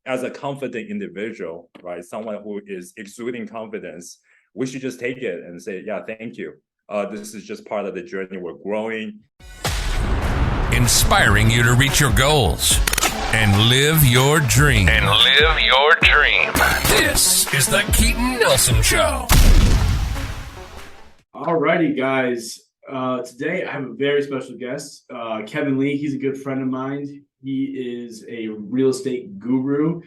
as a confident individual, right, someone who is exuding confidence, we should just take it and say, yeah, thank you. This is just part of the journey. We're growing. Inspiring you to reach your goals and live your dream. This is the Keaton Nelson Show. Alrighty, guys. Today I have a very special guest, Kevin Lee. He's a good friend of mine. He is a real estate guru.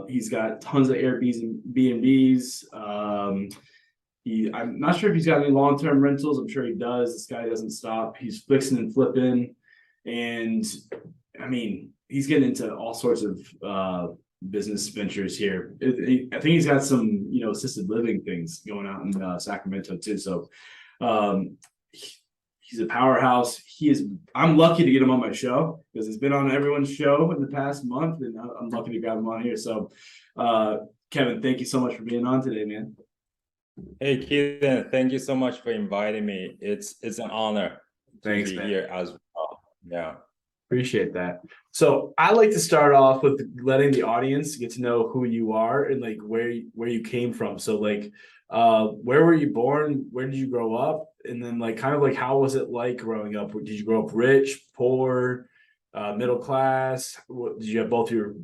He's got tons of Air BnBs. I'm not sure if he's got any long-term rentals. I'm sure he does. This guy doesn't stop. He's fixing and flipping. And I mean, he's getting into all sorts of business ventures here. I think he's got some, assisted living things going out in Sacramento too. So he's a powerhouse. I'm lucky to get him on my show because he's been on everyone's show in the past month, and I'm lucky to grab him on here. So, Kevin, thank you so much for being on today, man. Hey, Keaton, thank you so much for inviting me. It's an honor to be here as well. Yeah. Appreciate that. So I like to start off with letting the audience get to know who you are and like where you came from. So like, where were you born? Where did you grow up? And then like kind of like how was it like growing up? Did you grow up rich, poor, middle class? Did you have both your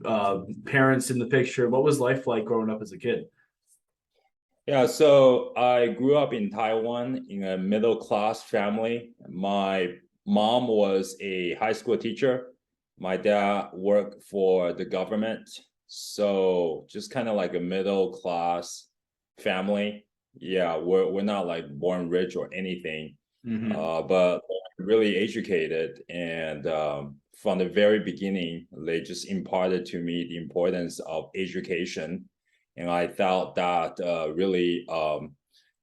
parents in the picture? What was life like growing up as a kid? Yeah, so I grew up in Taiwan in a middle class family. My mom was a high school teacher. My dad worked for the government. So just kind of like a middle class family. Yeah, we're not like born rich or anything, but really educated. And from the very beginning, they just imparted to me the importance of education. And I thought that really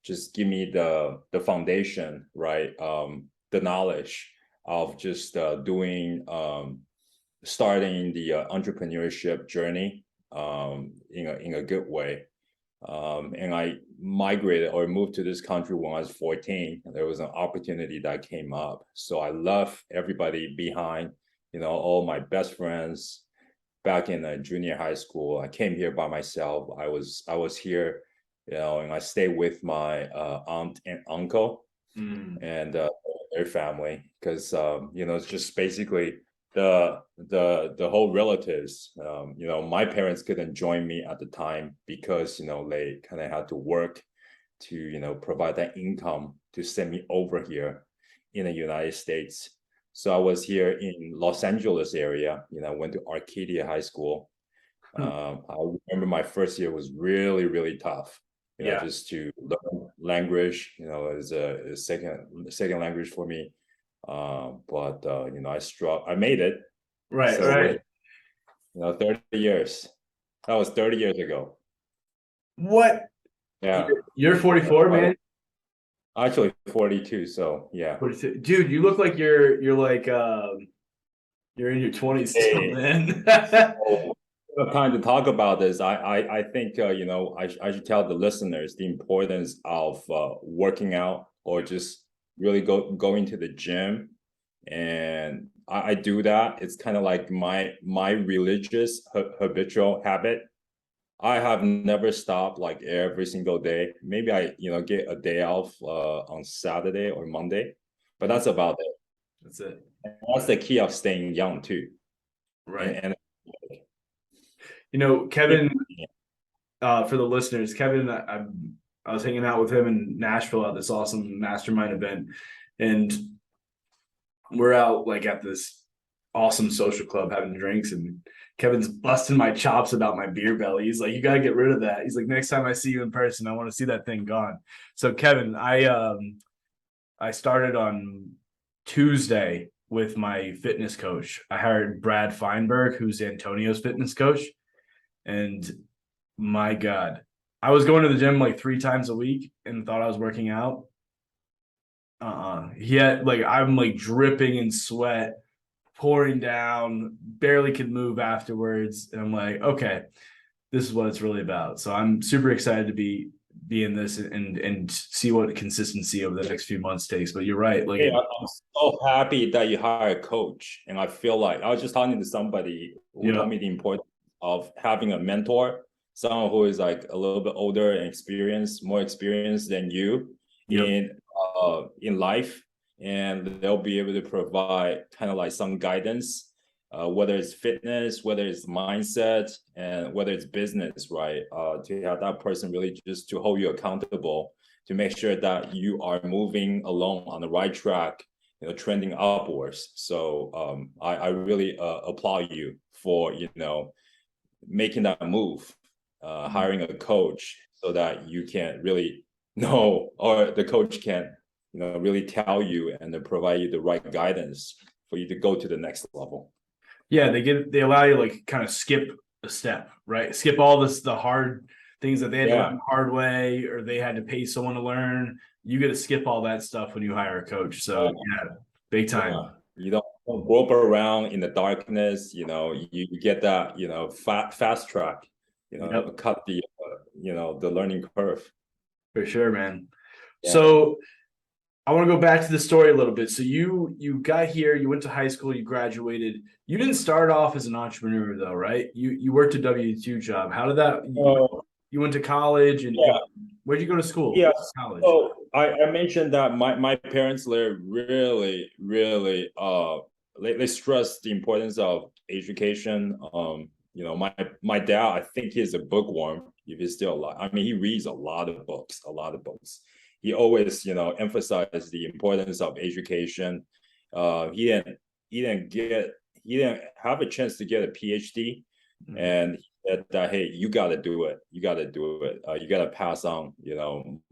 just give me the foundation, right? The knowledge of just starting the entrepreneurship journey in a good way. And I migrated or moved to this country when I was 14. There was an opportunity that came up. So I left everybody behind, all my best friends back in junior high school. I came here by myself. I was here, and I stayed with my aunt and uncle and their family because it's just basically the whole relatives. My parents couldn't join me at the time because they kind of had to work to provide that income to send me over here in the United States. So I was here in Los Angeles area, went to Arcadia High School. I remember my first year was really, really tough, just to learn language, it was a second language for me. But I made it. Right, so, right. 30 years. That was 30 years ago. What? Yeah. You're 44, man? Actually 42, so yeah. 42. Dude, you look like you're like you're in your 20s still, man. Time to talk about this. I think I should tell the listeners the importance of working out or just really going to the gym. And I do that. It's kind of like my religious habitual habit. I have never stopped like every single day. Maybe I, get a day off on Saturday or Monday, but that's about it. That's it. And that's the key of staying young too. Right. And Kevin, for the listeners, Kevin, I was hanging out with him in Nashville at this awesome mastermind event, and we're out like at this awesome social club having drinks, and Kevin's busting my chops about my beer belly. He's like, you got to get rid of that. He's like, next time I see you in person, I want to see that thing gone. So Kevin, I started on Tuesday with my fitness coach. I hired Brad Feinberg, who's Antonio's fitness coach. And my God, I was going to the gym like 3 times a week and thought I was working out. He had I'm like dripping in sweat, pouring down, barely could move afterwards. And I'm like, okay, this is what it's really about. So I'm super excited to be in this and see what consistency over the next few months takes. But you're right. Like, I'm so happy that you hire a coach. And I feel like I was just talking to somebody who told me the importance of having a mentor, someone who is like a little bit older and experienced, more experienced than you in life, and they'll be able to provide kind of like some guidance, whether it's fitness, whether it's mindset, and whether it's business, right? To have that person really just to hold you accountable, to make sure that you are moving along on the right track, trending upwards. So I really applaud you for, making that move, hiring a coach so that you can really know, or the coach can, really tell you and then provide you the right guidance for you to go to the next level. Yeah, they allow you to like kind of skip a step, right? Skip all the hard things that they had to learn the hard way, or they had to pay someone to learn. You get to skip all that stuff when you hire a coach. So yeah, big time. Yeah. You don't grope around in the darkness, you get that, fast track, cut the, the learning curve. For sure, man. Yeah. So I want to go back to the story a little bit. So you got here, you went to high school, you graduated. You didn't start off as an entrepreneur though, right? You worked a W-2 job. How did that? You went to college, and where'd you go to school? Yeah. College. So I mentioned that my parents, they're really, really they stress the importance of education. My dad, I think he's a bookworm if he's still alive. I mean, he reads a lot of books. He always, emphasized the importance of education. He didn't have a chance to get a PhD, and that hey, you got to do it. You got to pass on,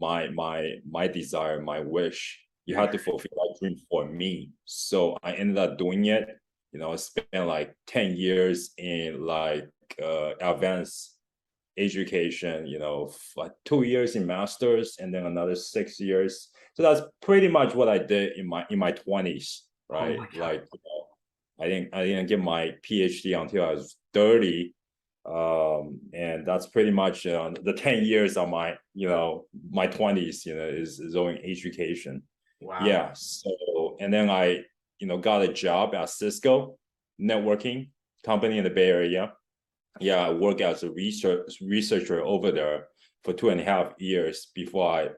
my desire, my wish. You have to fulfill that dream for me. So I ended up doing it. I spent like 10 years in like advanced education, like 2 years in masters and then another 6 years. So that's pretty much what I did in my 20s, right? Like, I didn't get my PhD until I was 30. And that's pretty much the 10 years of my, my 20s, is owing education. Wow. Yeah. So, and then I, got a job at Cisco networking company in the Bay Area. Yeah, I worked as a researcher over there for 2.5 years before I,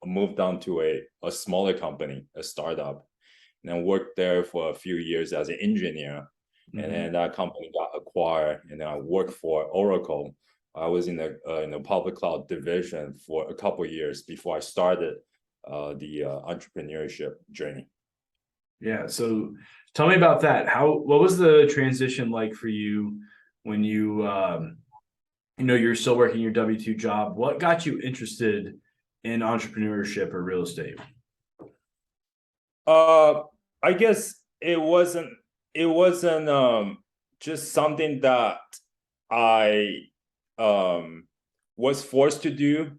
moved on to a smaller company, a startup, and then worked there for a few years as an engineer. And then that company got acquired, and then I worked for Oracle. I was in the public cloud division for a couple of years before I started the entrepreneurship journey. Yeah. So tell me about that. What was the transition like for you when you're still working your W-2 job? What got you interested in entrepreneurship or real estate? I guess it wasn't just something that I was forced to do.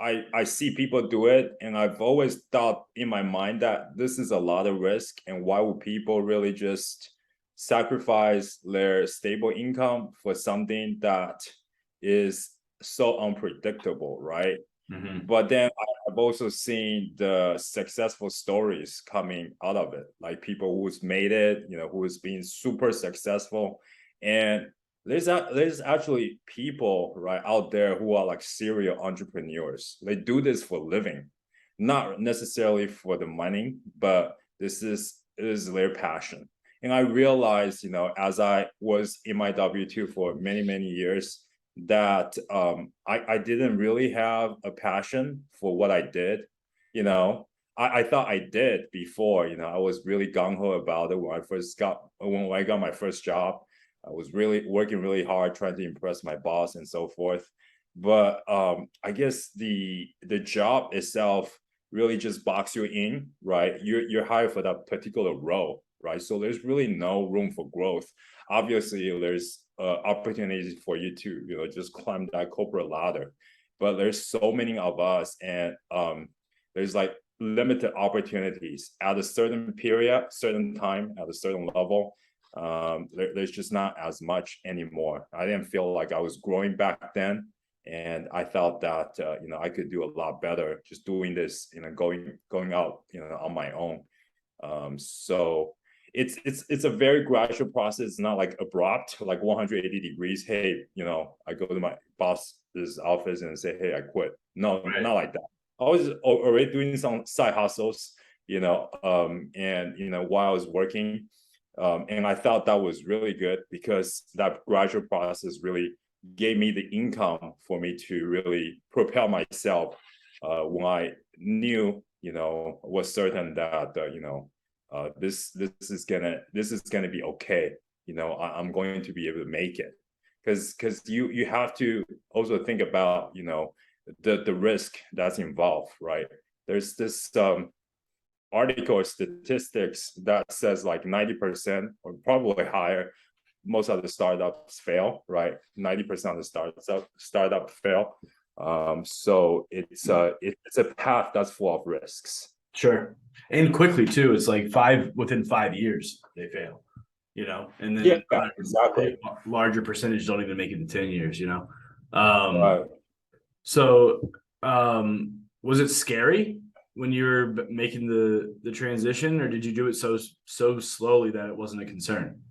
I see people do it, and I've always thought in my mind that this is a lot of risk, and why would people really just sacrifice their stable income for something that is so unpredictable, right? But then I've also seen the successful stories coming out of it, like people who's made it, who's been super successful. And there's actually people right out there who are like serial entrepreneurs. They do this for a living, not necessarily for the money, but this is their passion. And I realized, as I was in my W-2 for many, many years, that I didn't really have a passion for what I did. I thought I did before. I was really gung-ho about it when I got my first job. I was really working really hard, trying to impress my boss and so forth. But I guess the job itself really just box you in, right? You're hired for that particular role, right? So there's really no room for growth. Obviously, there's opportunities for you to, just climb that corporate ladder. But there's so many of us, and there's like limited opportunities at a certain period, certain time, at a certain level. There's just not as much anymore. I didn't feel like I was growing back then, and I felt that I could do a lot better just doing this, going out, on my own. So it's a very gradual process. It's not like abrupt, like 180 degrees. Hey, I go to my boss's office and say, hey, I quit. No, Right. not like that. I was already doing some side hustles, and while I was working, and I thought that was really good because that gradual process really gave me the income for me to really propel myself. When I knew, was certain that this is gonna be okay. I'm going to be able to make it, because you have to also think about the risk that's involved, right? There's this article or statistics that says like 90% or probably higher, most of the startups fail, right? 90% of the startup fail. So it's a path that's full of risks. Sure. And quickly too. It's like within 5 years they fail, and then Yeah, exactly. larger percentage don't even make it to 10 years, Right. So was it scary when you were making the transition, or did you do it so slowly that it wasn't a concern?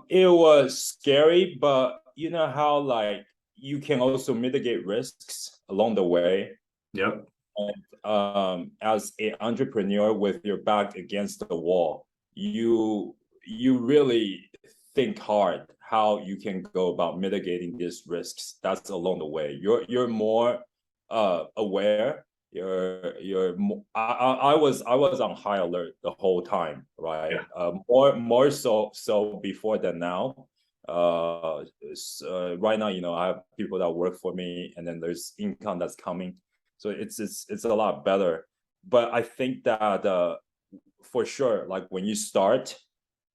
It was scary, but you know how like you can also mitigate risks along the way. Yep. And as an entrepreneur with your back against the wall, you really think hard how you can go about mitigating these risks. That's along the way. You're more aware. I was on high alert the whole time, right? Yeah. More so before than now. Right now, I have people that work for me, and then there's income that's coming. So it's a lot better. But I think that for sure, like when you start,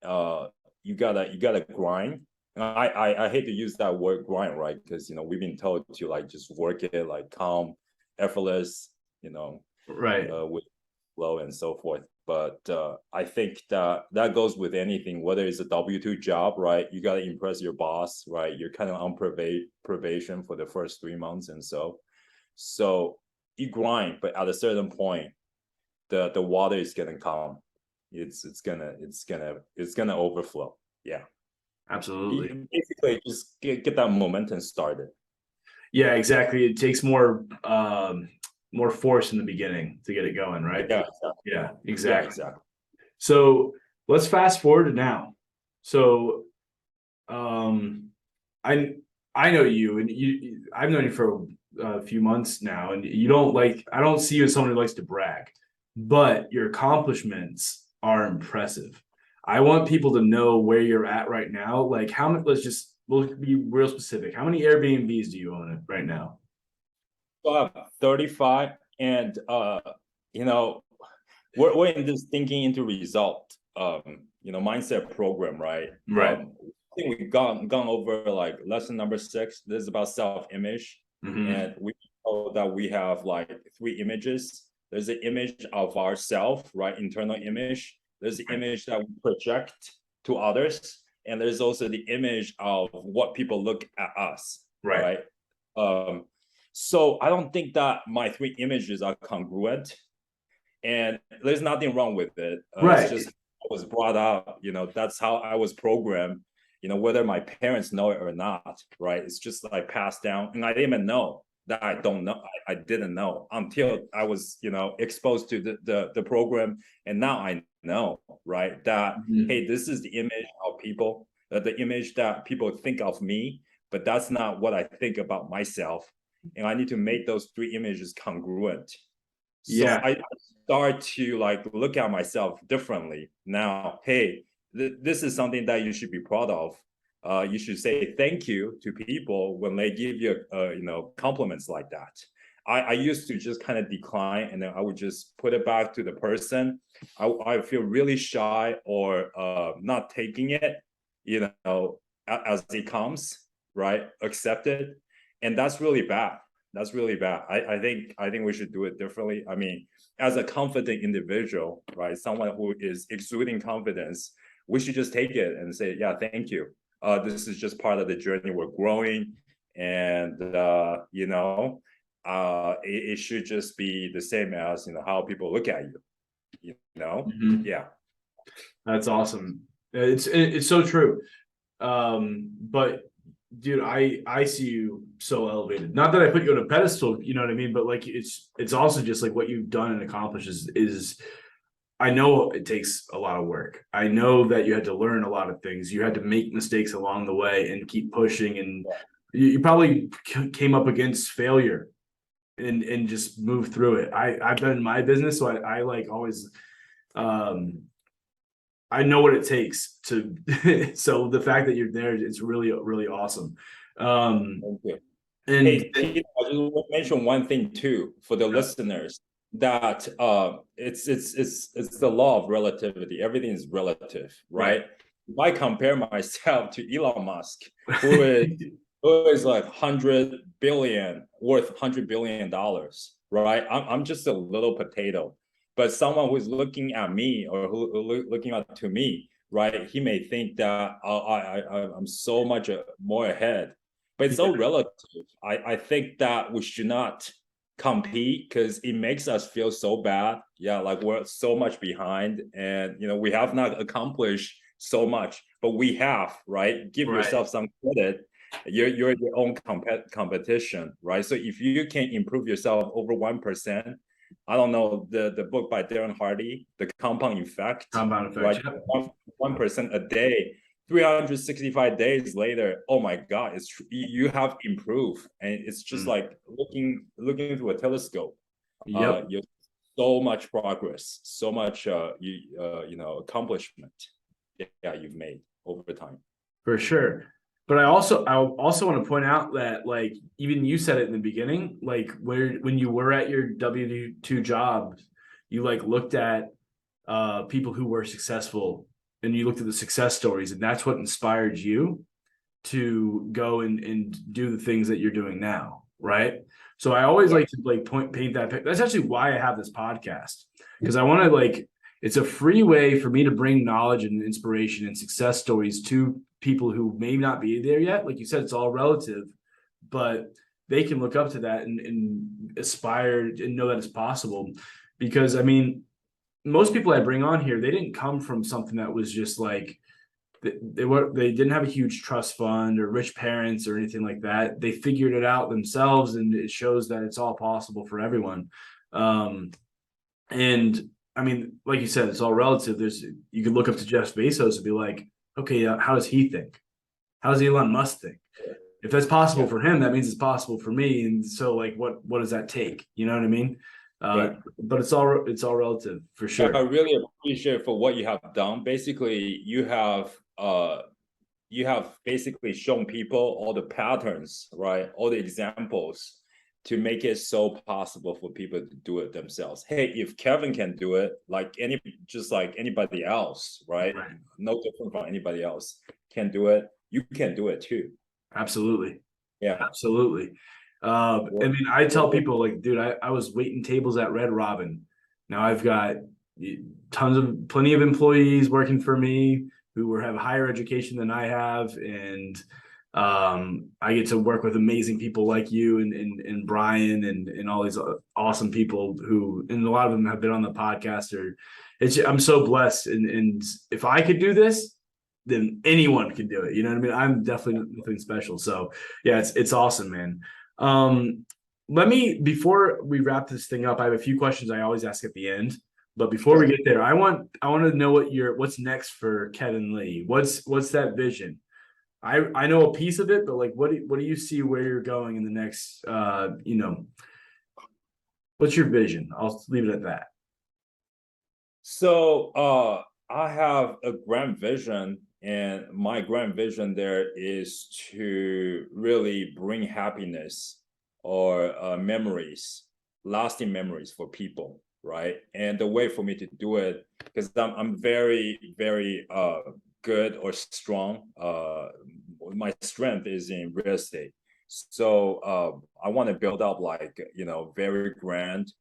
you gotta grind. And I hate to use that word grind, right? Because we've been told to like just work it like calm, effortless, Right. with flow and so forth. But I think that goes with anything, whether it's a W-2 job, right? You gotta impress your boss, right? You're kind of on probation for the first 3 months, and so you grind, but at a certain point, the water is gonna come. It's gonna overflow. Yeah, Absolutely. you basically just get that momentum started. Yeah, exactly. It takes more force in the beginning to get it going, right? Yeah, exactly. Yeah, Yeah, exactly. exactly. So let's fast forward to now. So I know you, and I've known you for a few months now, and I don't see you as someone who likes to brag, but your accomplishments are impressive. I want people to know where you're at right now. Like how much, we'll be real specific. How many Air BnBs do you own right now? 35, and we're in this thinking into result mindset program, right? Right. I think we've gone over like lesson number 6. This is about self-image. And we know that we have like 3 images. There's an image of ourselves, right? Internal image. There's the image that we project to others, and there's also the image of what people look at us, right? So I don't think that my 3 images are congruent, and there's nothing wrong with it. Right. It's just I was brought up, that's how I was programmed, whether my parents know it or not, right? It's just like passed down, and I didn't even know that I don't know. I didn't know until I was, exposed to the program, and now I know, right? That hey, this is the image of people, the image that people think of me, but that's not what I think about myself, and I need to make those 3 images congruent. So Yeah. I start to like look at myself differently now. Hey, this is something that you should be proud of. You should say thank you to people when they give you, compliments like that. I used to just kind of decline, and then I would just put it back to the person. I feel really shy or not taking it, as it comes, right? Accept it, and that's really bad. That's really bad. I think we should do it differently. I mean, as a confident individual, right? Someone who is exuding confidence, we should just take it and say, yeah, thank you. This is just part of the journey. We're growing, and it should just be the same as how people look at you. Mhm. Yeah. That's awesome. It's so true. But dude, I see you so elevated. Not that I put you on a pedestal, you know what I mean? But like it's also just like what you've done and accomplished is I know it takes a lot of work. I know that you had to learn a lot of things. You had to make mistakes along the way and keep pushing. And you probably came up against failure and just moved through it. I've been in my business, so I like always I know what it takes to so the fact that you're there, it's really, really awesome. Thank you. And Hey, Keith, I just want to mention one thing too for the listeners, that it's the law of relativity. Everything is relative, right? If I compare myself to Elon Musk, who is like 100 billion, worth $100 billion, right? I'm just a little potato, but someone who's looking at me or who looking up to me, right? He may think that I'm so much more ahead, but it's so relative. I think that we should not compete because it makes us feel so bad. Yeah, like we're so much behind, and we have not accomplished so much, but we have, right? Give yourself some credit. You're your own competition, right? So if you can improve yourself over 1%, I don't know, the book by Darren Hardy, The Compound Effect, right? yeah. 1% a day, 365 days later, oh my God, you have improved, and it's just like looking through a telescope. Yep. You so much progress, so much accomplishment. Yeah, you've made over time. For sure. But I also want to point out that like even you said it in the beginning, like when you were at your W-2 job, you like looked at people who were successful and you looked at the success stories, and that's what inspired you to go and do the things that you're doing now, right? So I always like to like paint that picture. That's actually why I have this podcast, because I want to like it's a free way for me to bring knowledge and inspiration and success stories to people who may not be there yet. Like you said, it's all relative, but they can look up to that and aspire and know that it's possible. Because I mean, most people I bring on here, they didn't come from something that was just like they didn't have a huge trust fund or rich parents or anything like that. They figured it out themselves, and it shows that it's all possible for everyone. And I mean, like you said, it's all relative. You could look up to Jeff Bezos and be like, okay, how does he think? How does Elon Musk think? If that's possible for him, that means it's possible for me. And so, like, what does that take? You know what I mean? But it's all relative for sure. I really appreciate for what you have done. Basically, you have basically shown people all the patterns, right? All the examples to make it so possible for people to do it themselves. Hey, if Kevin can do it, just like anybody else, right? No different from anybody else can do it. You can do it too. Absolutely. Yeah. Absolutely. I mean, I tell people like, dude, I was waiting tables at Red Robin. Now I've got plenty of employees working for me who have higher education than I have. And I get to work with amazing people like you and Brian and all these awesome people who, and a lot of them have been on the podcast. I'm so blessed. And if I could do this, then anyone can do it. You know what I mean? I'm definitely nothing special. So yeah, it's awesome, man. Before we wrap this thing up, I have a few questions I always ask at the end. But before we get there, I want to know what's next for Kevin Lee. What's that vision? I know a piece of it, but like, what do you see where you're going in the next, what's your vision? I'll leave it at that. So, I have a grand vision, and my grand vision there is to really bring happiness or memories, lasting memories for people, right? And the way for me to do it, because I'm very, very good or strong. My strength is in real estate. So I want to build up like, very grand,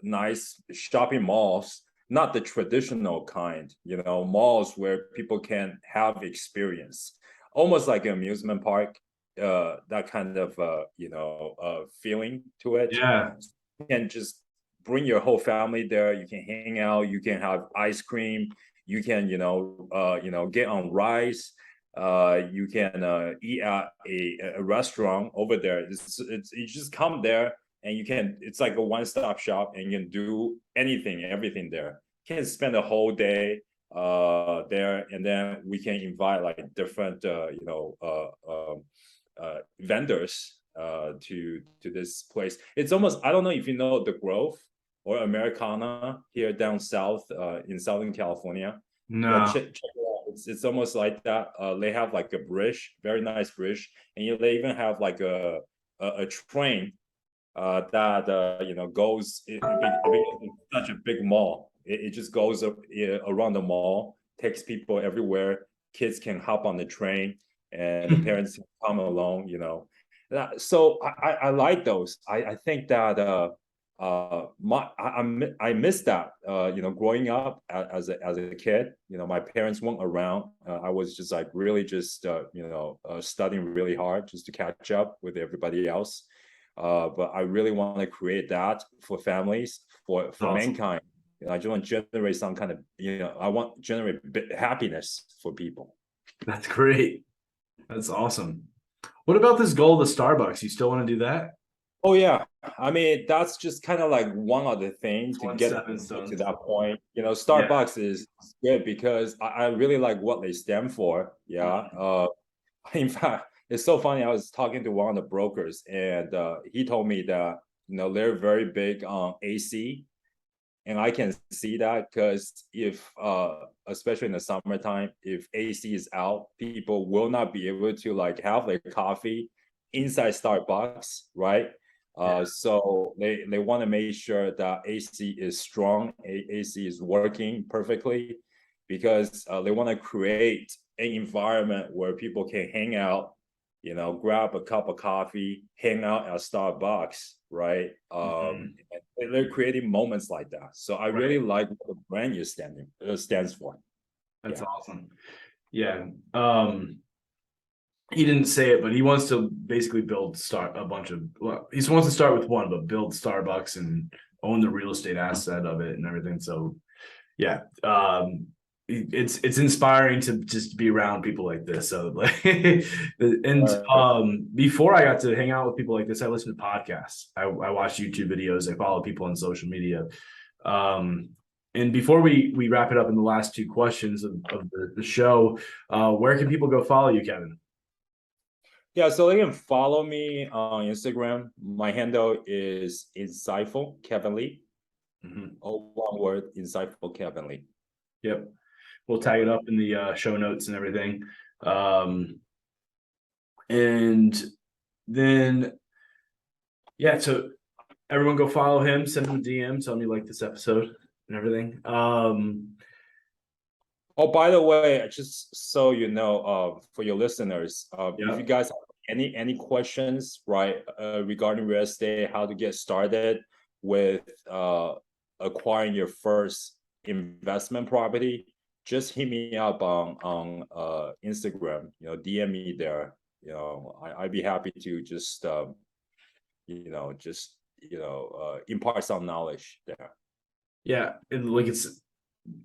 nice shopping malls, not the traditional kind, malls where people can have experience, almost like an amusement park, that kind of, feeling to it. Yeah. And just bring your whole family there. You can hang out, you can have ice cream, you can, get on rides. You can eat at a restaurant over there. It's you just come there and it's like a one-stop shop, and you can do everything there. You can spend a whole day there, and then we can invite like different vendors to this place. It's almost, I don't know if you know the Grove or Americana here down south in Southern California. No. Check it out. It's almost like that. They have like a bridge, very nice bridge, and they even have like a train that goes such a big mall. It just goes up around the mall, takes people everywhere. Kids can hop on the train, and the parents can come along. So I like those. I think that I miss that. Growing up as a kid, my parents weren't around. I was just like really just studying really hard just to catch up with everybody else. But I really want to create that for families, for awesome. Mankind. I just want to generate some kind of, I want to generate happiness for people. That's great. That's awesome. What about this goal of the Starbucks? You still want to do that? Oh yeah. I mean, that's just kind of like one other thing to get to that point. Starbucks is good because I really like what they stand for. Yeah. In fact, it's so funny. I was talking to one of the brokers, and he told me that they're very big on AC, and I can see that because if especially in the summertime, if AC is out, people will not be able to like have their coffee inside Starbucks, right? So they want to make sure that AC is strong, AC is working perfectly, because they want to create an environment where people can hang out, grab a cup of coffee, hang out at Starbucks, right? They're creating moments like that. So I really like what the brand stands for. That's awesome. Yeah. He didn't say it, but he wants to basically he wants to start with one, but build Starbucks and own the real estate asset of it and everything. So yeah. It's inspiring to just be around people like this. So before I got to hang out with people like this, I listened to podcasts. I watch YouTube videos. I follow people on social media. And before we wrap it up in the last two questions of the show, where can people go follow you, Kevin? Yeah, so they can follow me on Instagram. My handle is Insightful Kevin Lee. All one word, Insightful Kevin Lee. Yep. We'll tag it up in the show notes and everything. And then, so everyone go follow him, send him a DM, tell me you like this episode and everything. Oh, by the way, just so you know, for your listeners, if you guys have any questions, right, regarding real estate, how to get started with acquiring your first investment property, just hit me up on Instagram. DM me there. I'd be happy to just impart some knowledge there. Yeah, and like it's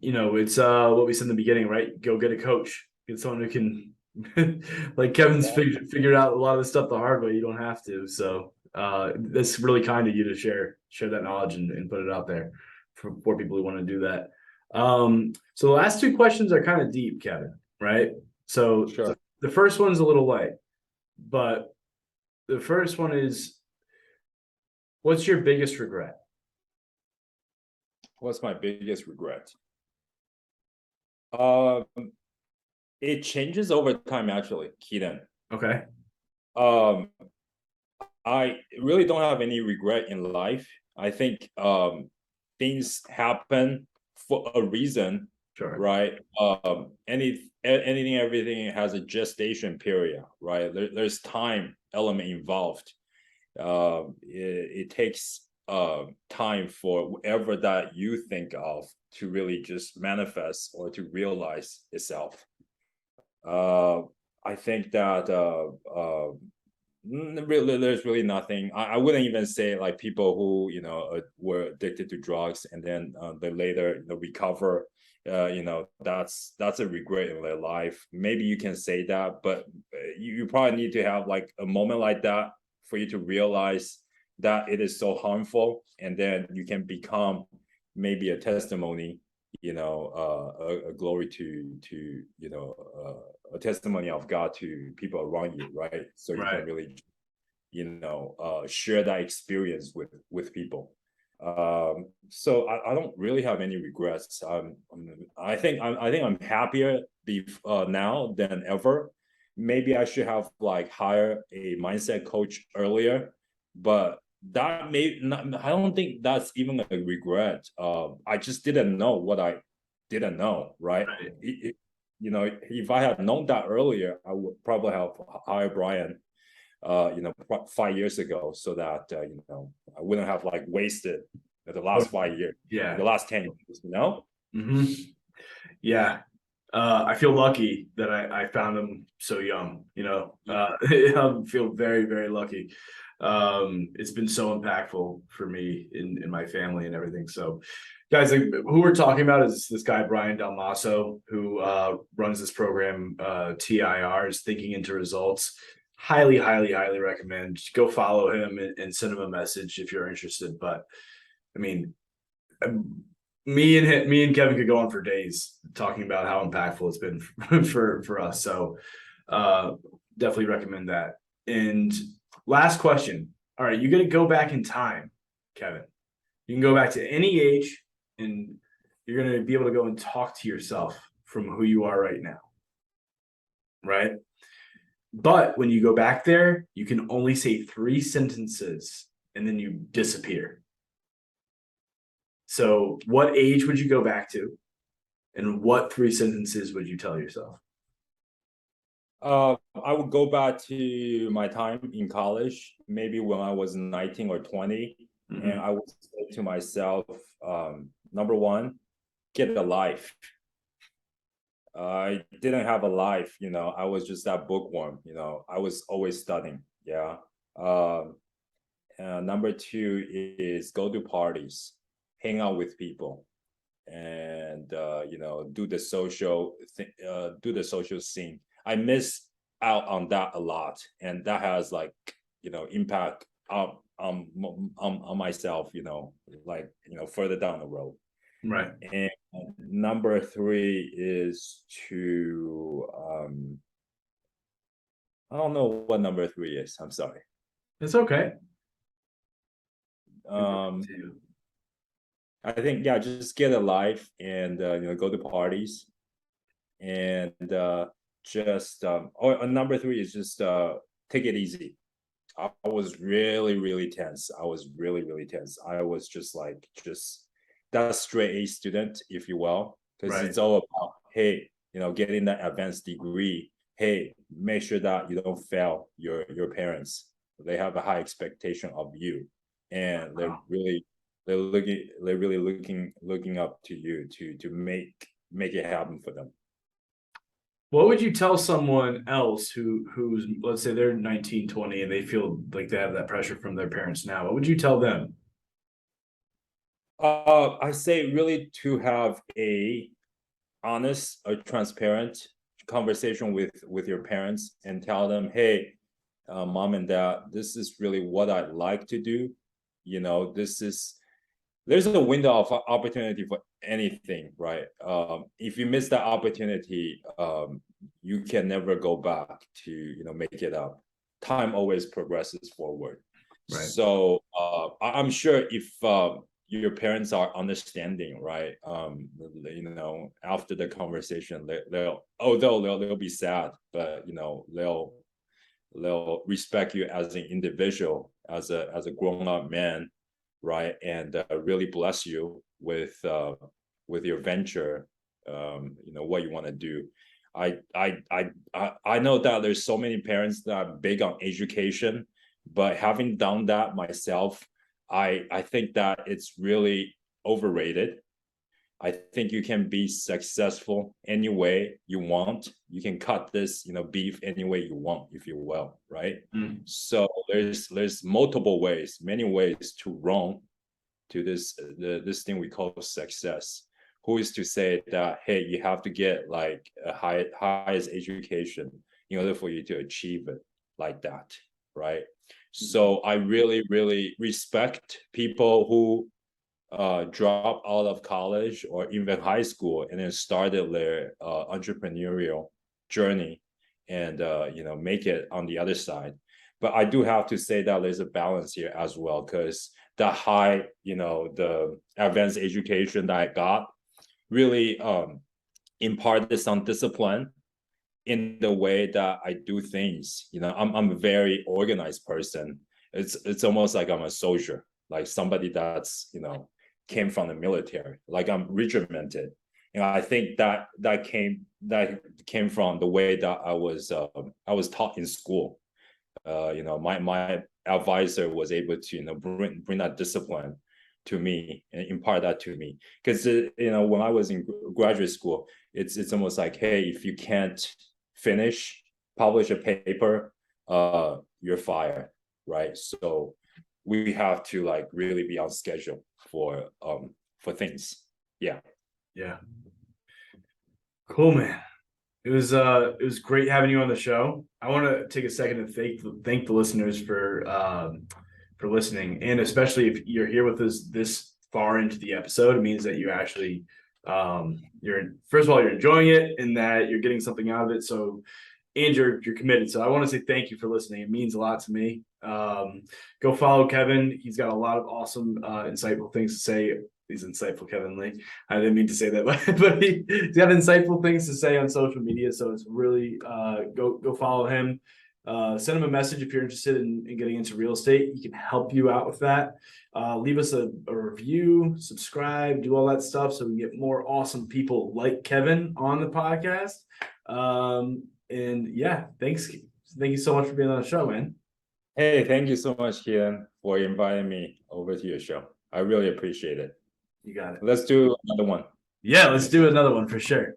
what we said in the beginning, right? Go get a coach, get someone who can like Kevin's figured out a lot of this stuff the hard way. You don't have to. So that's really kind of you to share that knowledge and put it out there for people who want to do that. So the last two questions are kind of deep, Kevin, right? So sure. The first one's a little light, but the first one is, what's your biggest regret? What's my biggest regret? It changes over time, actually, Keaton. Okay. I really don't have any regret in life. I think things happen for a reason, sure. Right? Everything has a gestation period, right? There's time element involved. It takes time for whatever that you think of to really just manifest or to realize itself. I think that Really, there's really nothing. I wouldn't even say like people who were addicted to drugs and then they later recover. That's a regret in their life. Maybe you can say that, but you probably need to have like a moment like that for you to realize that it is so harmful, and then you can become maybe a testimony, a glory to a testimony of God to people around you, right? So you Right. can really share that experience with people. So I don't really have any regrets. I think I'm happier now than ever. Maybe I should have like hired a mindset coach earlier, but that may not, I don't think that's even a regret. I just didn't know what I didn't know, right? Right. If I had known that earlier, I would probably have hired Brian 5 years ago, so that I wouldn't have like wasted the last 5 years, Yeah. the last 10 years, Mm-hmm. Yeah. I feel lucky that I found him so young, I feel very, very lucky. It's been so impactful for me in my family and everything. So guys, like, who we're talking about is this guy, Brian Dalmaso, who runs this program, TIR, is Thinking into Results. Highly, highly, highly recommend. Go follow him and send him a message if you're interested. But I mean, me and Kevin could go on for days talking about how impactful it's been for us. So definitely recommend that. And last question. All right, you're gonna go back in time, Kevin. You can go back to any age and you're gonna be able to go and talk to yourself from who you are right now. Right? But when you go back there, you can only say 3 sentences and then you disappear. So what age would you go back to? And what 3 sentences would you tell yourself? I would go back to my time in college, maybe when I was 19 or 20, Mm-hmm. and I would say to myself, number one, get a life. I didn't have a life, I was just that bookworm, I was always studying. Yeah. Number two is go to parties, hang out with people, and do the social scene. I miss out on that a lot, and that has like impact on myself, further down the road. Right. And number three is to I don't know what number three is. I'm sorry. It's okay. I think, yeah, just get a life and go to parties, and just or number three is just take it easy. I was really, really tense. I was really, really tense. I was just that straight A student, if you will, because Right. it's all about, hey, getting that advanced degree. Hey, make sure that you don't fail your parents. They have a high expectation of you, and they're really looking up to you to make it happen for them. What would you tell someone else who's, let's say they're 19, 20 and they feel like they have that pressure from their parents now? What would you tell them? I say really to have a honest, a transparent conversation with your parents and tell them, hey, mom and dad, this is really what I'd like to do. There's a window of opportunity for anything, right? If you miss that opportunity, you can never go back to make it up. Time always progresses forward. Right. So I'm sure if your parents are understanding, right? After the conversation, they'll be sad, but they'll respect you as an individual, as a grown-up man, right? And really bless you with your venture, what you want to do. I know that there's so many parents that are big on education, but having done that myself, I think that it's really overrated. I think you can be successful any way you want. You can cut this, beef any way you want, if you will, right? So there's multiple ways, many ways to run to this thing we call success. Who is to say that, hey, you have to get like a highest education in order for you to achieve it like that, right? So I really, really respect people who drop out of college or even high school and then started their entrepreneurial journey and make it on the other side. But I do have to say that there's a balance here as well, because the high, the advanced education that I got really imparted some discipline in the way that I do things. I'm a very organized person. It's almost like I'm a soldier, like somebody that's came from the military, like I'm regimented. I think that came from the way that I was taught in school. My advisor was able to bring that discipline to me and impart that to me, because when I was in graduate school, it's almost like, hey, if you can't publish a paper, you're fired, right? So we have to like really be on schedule for things. Yeah Cool, man. It was great having you on the show. I want to take a second to thank the listeners for listening, and especially if you're here with us this far into the episode, it means that you actually first of all, you're enjoying it and that you're getting something out of it. So, and you're committed. So I want to say thank you for listening. It means a lot to me. Go follow Kevin. He's got a lot of awesome, insightful things to say. He's insightful, Kevin Lee. I didn't mean to say that, but he's got insightful things to say on social media. So it's really go follow him. Send him a message if you're interested in getting into real estate. He can help you out with that. Leave us a review, subscribe, do all that stuff so we get more awesome people like Kevin on the podcast. And yeah, thanks. Thank you so much for being on the show, man. Hey, thank you so much, Keaton, for inviting me over to your show. I really appreciate it. You got it. Let's do another one. Yeah, let's do another one for sure.